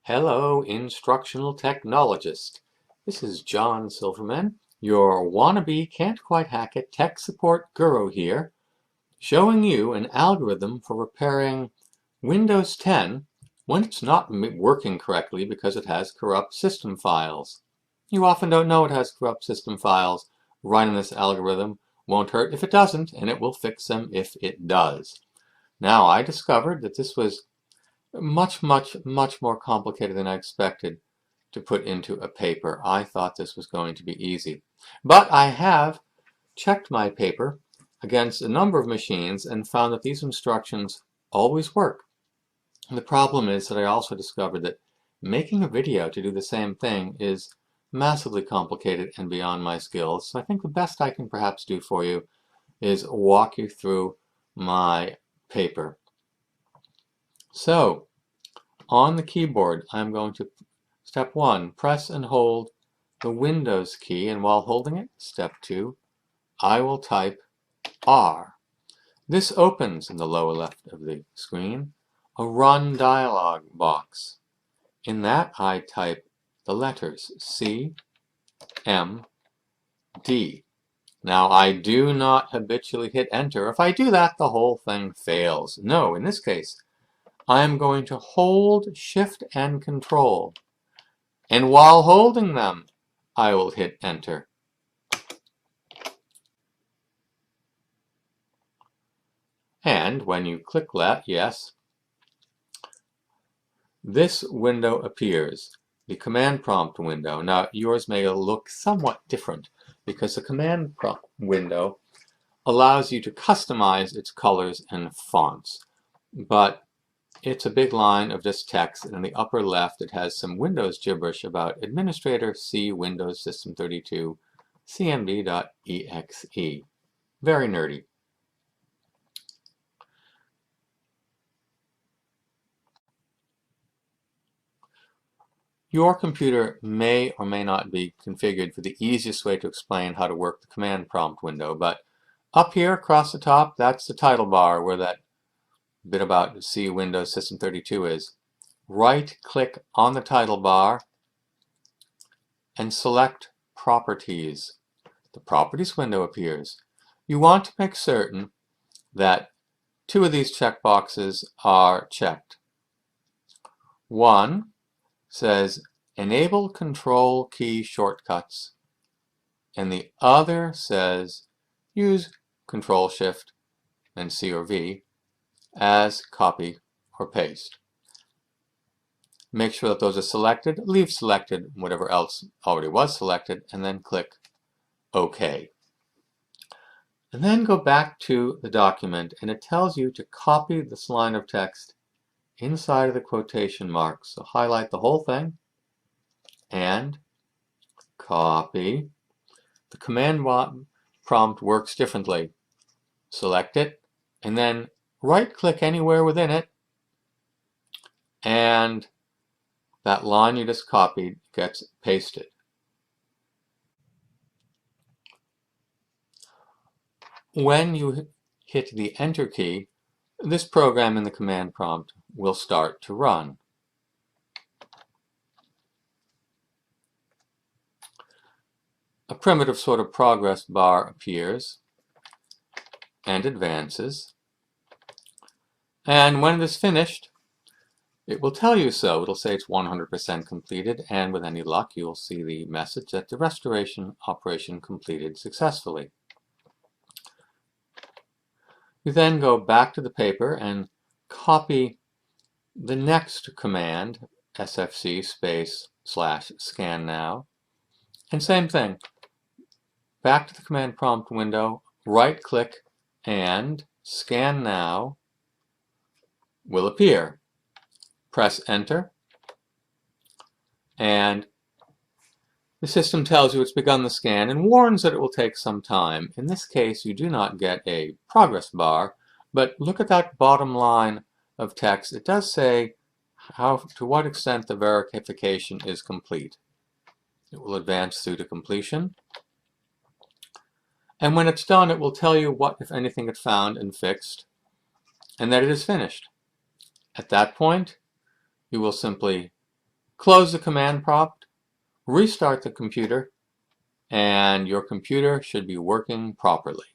Hello, instructional technologist. This is John Silverman, your wannabe can't quite hack it tech support guru here, showing you an algorithm for repairing Windows 10 when it's not working correctly because it has corrupt system files. You often don't know it has corrupt system files. Running this algorithm won't hurt if it doesn't, and it will fix them if it does. Now, I discovered that this was much more complicated than I expected to put into a paper. I thought this was going to be easy. But I have checked my paper against a number of machines and found that these instructions always work. And the problem is that I also discovered that making a video to do the same thing is massively complicated and beyond my skills. So I think the best I can perhaps do for you is walk you through my paper. So, on the keyboard, I'm going to, step 1, press and hold the Windows key, and while holding it, step 2, I will type R. This opens in the lower left of the screen a Run dialog box. In that, I type the letters C, M, D. Now, I do not habitually hit Enter. If I do that, the whole thing fails. No, in this case, I am going to hold Shift and Control, and while holding them, I will hit Enter. And when you click that, yes, this window appears, the command prompt window. Now, yours may look somewhat different because the command prompt window allows you to customize its colors and fonts, but it's a big line of just text, and in the upper left it has some Windows gibberish about administrator C Windows System 32 cmd.exe. Very nerdy. Your computer may or may not be configured for the easiest way to explain how to work the command prompt window, but up here across the top, that's the title bar where that bit about C Windows System 32 is. Right-click on the title bar and select Properties. The Properties window appears. You want to make certain that 2 of these checkboxes are checked. One says Enable Control Key Shortcuts, and the other says Use Control Shift and C or V as copy or paste. Make sure that those are selected, leave selected whatever else already was selected, and then click OK. And then go back to the document, and it tells you to copy this line of text inside of the quotation marks. So highlight the whole thing and copy. The command prompt works differently. Select it, and then right-click anywhere within it, and that line you just copied gets pasted. When you hit the Enter key, this program in the command prompt will start to run. A primitive sort of progress bar appears and advances. And when it is finished, it will tell you so. It'll say it's 100% completed, and with any luck, you'll see the message that the restoration operation completed successfully. You then go back to the paper and copy the next command, SFC /scannow, and same thing. Back to the command prompt window, right-click, and Scan Now will appear. Press Enter, and the system tells you it's begun the scan and warns that it will take some time. In this case, you do not get a progress bar, but look at that bottom line of text. It does say to what extent the verification is complete. It will advance through to completion. And when it's done, it will tell you what, if anything, it found and fixed, and that it is finished. At that point, you will simply Close the command prompt, restart the computer, and your computer should be working properly.